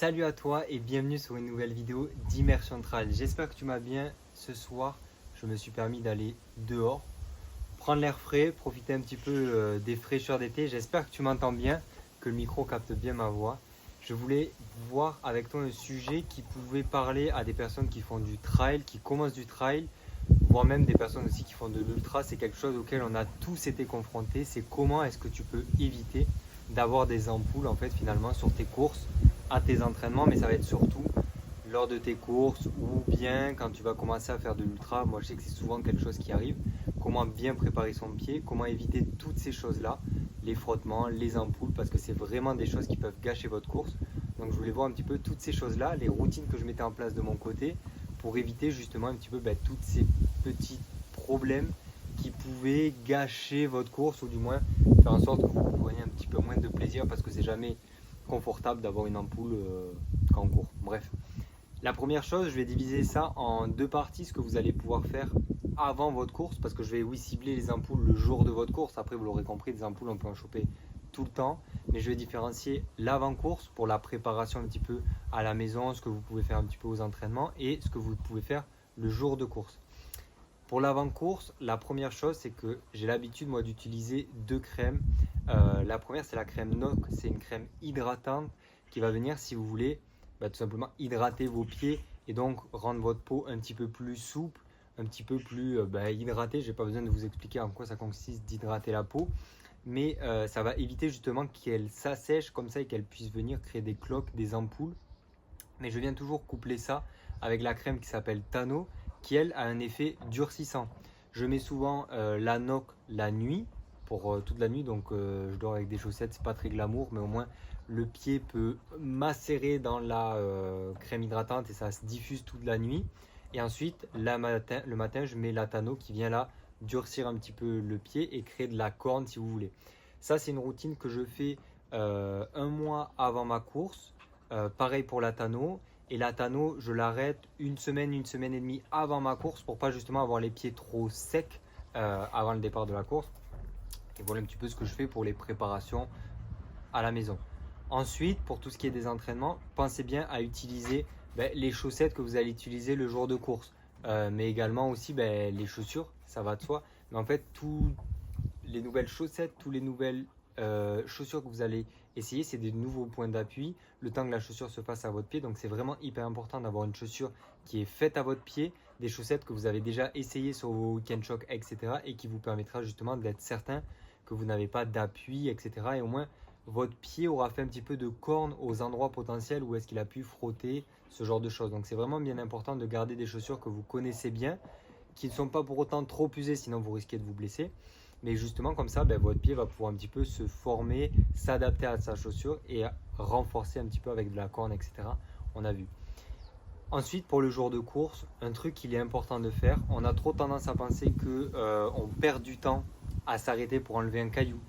Salut à toi et bienvenue sur une nouvelle vidéo d'Immersion Trail. J'espère que tu vas bien. Ce soir, je me suis permis d'aller dehors, prendre l'air frais, profiter un petit peu des fraîcheurs d'été. J'espère que tu m'entends bien, que le micro capte bien ma voix. Je voulais voir avec toi un sujet qui pouvait parler à des personnes qui font du trail, qui commencent du trail, voire même des personnes aussi qui font de l'ultra. C'est quelque chose auquel on a tous été confrontés. C'est comment est-ce que tu peux éviter d'avoir des ampoules en fait finalement sur tes courses, à tes entraînements, mais ça va être surtout lors de tes courses ou bien quand tu vas commencer à faire de l'ultra. Moi je sais que c'est souvent quelque chose qui arrive. Comment bien préparer son pied, comment éviter toutes ces choses-là, les frottements, les ampoules, parce que c'est vraiment des choses qui peuvent gâcher votre course. Donc je voulais voir un petit peu toutes ces choses-là, les routines que je mettais en place de mon côté pour éviter justement un petit peu tous ces petits problèmes qui pouvaient gâcher votre course ou du moins faire en sorte que vous preniez un petit peu moins de plaisir parce que c'est jamais confortable d'avoir une ampoule quand on court. Bref, la première chose, je vais diviser ça en deux parties, ce que vous allez pouvoir faire avant votre course, parce que je vais oui cibler les ampoules le jour de votre course. Après, vous l'aurez compris, des ampoules on peut en choper tout le temps, mais je vais différencier l'avant-course pour la préparation un petit peu à la maison, ce que vous pouvez faire un petit peu aux entraînements et ce que vous pouvez faire le jour de course. Pour l'avant-course, la première chose, c'est que j'ai l'habitude moi d'utiliser deux crèmes. La première, c'est la crème NOC, c'est une crème hydratante qui va venir si vous voulez tout simplement hydrater vos pieds et donc rendre votre peau un petit peu plus souple, un petit peu plus hydratée. Je n'ai pas besoin de vous expliquer en quoi ça consiste d'hydrater la peau, mais ça va éviter justement qu'elle s'assèche comme ça et qu'elle puisse venir créer des cloques, des ampoules. Mais je viens toujours coupler ça avec la crème qui s'appelle Tano, qui elle a un effet durcissant. Je mets souvent la NOC la nuit, pour toute la nuit, donc je dors avec des chaussettes, c'est pas très glamour, mais au moins le pied peut macérer dans la crème hydratante et ça se diffuse toute la nuit. Et ensuite, le matin, je mets la Tano qui vient là durcir un petit peu le pied et créer de la corne si vous voulez. Ça, c'est une routine que je fais un mois avant ma course. Pareil pour la Tano. Et la Tano, je l'arrête une semaine et demie avant ma course pour pas justement avoir les pieds trop secs avant le départ de la course. Et voilà un petit peu ce que je fais pour les préparations à la maison. Ensuite, pour tout ce qui est des entraînements, pensez bien à utiliser les chaussettes que vous allez utiliser le jour de course. Mais également aussi les chaussures, ça va de soi. Mais en fait, tous les nouvelles chaussettes, toutes les nouvelles chaussures que vous allez essayer, c'est des nouveaux points d'appui, le temps que la chaussure se fasse à votre pied. Donc c'est vraiment hyper important d'avoir une chaussure qui est faite à votre pied, des chaussettes que vous avez déjà essayées sur vos week-end shocks, etc. et qui vous permettra justement d'être certain que vous n'avez pas d'appui, etc. Et au moins, votre pied aura fait un petit peu de corne aux endroits potentiels où est-ce qu'il a pu frotter, ce genre de choses. Donc c'est vraiment bien important de garder des chaussures que vous connaissez bien, qui ne sont pas pour autant trop usées, sinon vous risquez de vous blesser. Mais justement comme ça, votre pied va pouvoir un petit peu se former, s'adapter à sa chaussure et renforcer un petit peu avec de la corne, etc. On a vu. Ensuite, pour le jour de course, un truc qu'il est important de faire, on a trop tendance à penser qu'on perd du temps à s'arrêter pour enlever un caillou,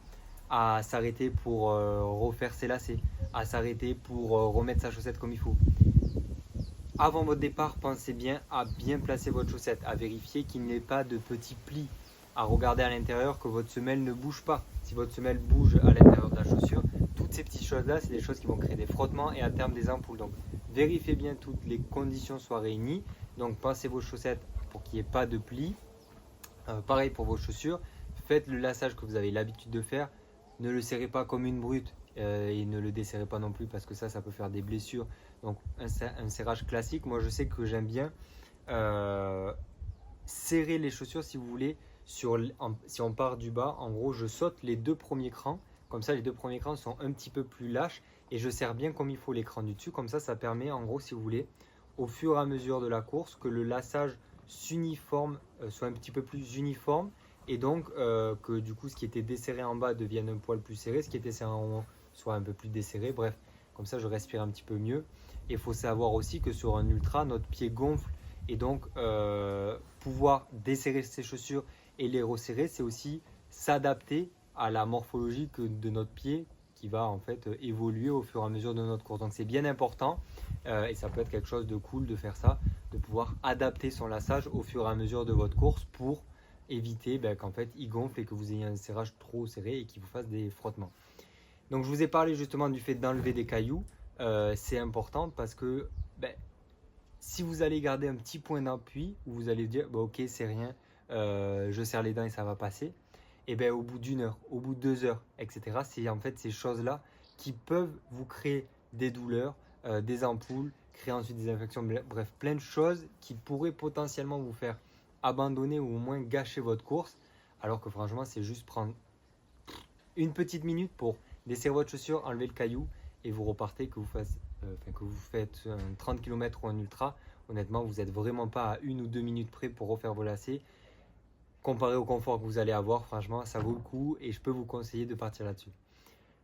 à s'arrêter pour refaire ses lacets, à s'arrêter pour remettre sa chaussette comme il faut. Avant votre départ, pensez bien à bien placer votre chaussette, à vérifier qu'il n'y ait pas de petits plis, à regarder à l'intérieur que votre semelle ne bouge pas. Si votre semelle bouge à l'intérieur de la chaussure, toutes ces petites choses-là, c'est des choses qui vont créer des frottements et à terme des ampoules. Donc vérifiez bien que toutes les conditions soient réunies. Donc passez vos chaussettes pour qu'il n'y ait pas de plis. Pareil pour vos chaussures. Faites le laçage que vous avez l'habitude de faire. Ne le serrez pas comme une brute et ne le desserrez pas non plus parce que ça peut faire des blessures. Donc un serrage classique, moi je sais que j'aime bien serrer les chaussures si vous voulez. Si on part du bas, en gros je saute les deux premiers crans. Comme ça les deux premiers crans sont un petit peu plus lâches et je serre bien comme il faut l'écran du dessus. Comme ça permet en gros si vous voulez au fur et à mesure de la course que le laçage s'uniforme, soit un petit peu plus uniforme. Et donc que du coup ce qui était desserré en bas devienne un poil plus serré, ce qui était serré en haut soit un peu plus desserré. Bref, comme ça je respire un petit peu mieux. Et il faut savoir aussi que sur un ultra, notre pied gonfle. Et donc pouvoir desserrer ses chaussures et les resserrer, c'est aussi s'adapter à la morphologie de notre pied qui va en fait évoluer au fur et à mesure de notre course. Donc c'est bien important et ça peut être quelque chose de cool de faire ça, de pouvoir adapter son laçage au fur et à mesure de votre course pour éviter qu'en fait il gonfle et que vous ayez un serrage trop serré et qu'il vous fasse des frottements. Donc je vous ai parlé justement du fait d'enlever des cailloux. c'est important parce que ben, si vous allez garder un petit point d'appui, où vous allez dire, bah, ok, c'est rien, je serre les dents et ça va passer, et bien au bout d'une heure, au bout de 2 heures, etc., c'est en fait ces choses-là qui peuvent vous créer des douleurs, des ampoules, créer ensuite des infections, bref, plein de choses qui pourraient potentiellement vous faire abandonner ou au moins gâcher votre course, alors que franchement, c'est juste prendre une petite minute pour desserrer votre chaussure, enlever le caillou et vous repartez, que vous faites un 30 km ou un ultra. Honnêtement, vous n'êtes vraiment pas à 1 ou 2 minutes près pour refaire vos lacets. Comparé au confort que vous allez avoir, franchement, ça vaut le coup et je peux vous conseiller de partir là-dessus.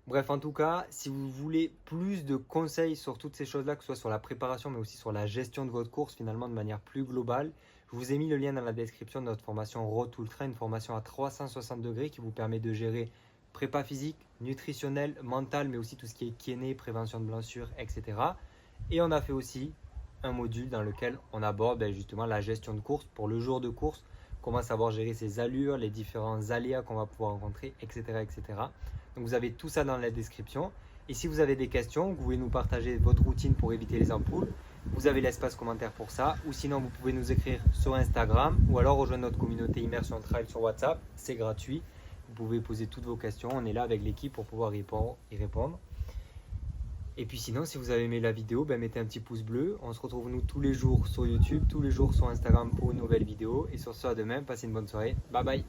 Bref, en tout cas, si vous voulez plus de conseils sur toutes ces choses-là, que ce soit sur la préparation, mais aussi sur la gestion de votre course, finalement, de manière plus globale, je vous ai mis le lien dans la description de notre formation Road to Ultra, une formation à 360 degrés qui vous permet de gérer prépa physique, nutritionnel, mental, mais aussi tout ce qui est kiné, prévention de blessures, etc. Et on a fait aussi un module dans lequel on aborde justement la gestion de course pour le jour de course, comment savoir gérer ses allures, les différents aléas qu'on va pouvoir rencontrer, etc., etc. Donc vous avez tout ça dans la description. Et si vous avez des questions, vous pouvez nous partager votre routine pour éviter les ampoules. Vous avez l'espace commentaire pour ça. Ou sinon, vous pouvez nous écrire sur Instagram ou alors rejoindre notre communauté Immersion Trail sur WhatsApp. C'est gratuit. Vous pouvez poser toutes vos questions. On est là avec l'équipe pour pouvoir y répondre. Et puis sinon, si vous avez aimé la vidéo, mettez un petit pouce bleu. On se retrouve nous tous les jours sur YouTube, tous les jours sur Instagram pour une nouvelle vidéo. Et sur ce, à demain, passez une bonne soirée. Bye bye.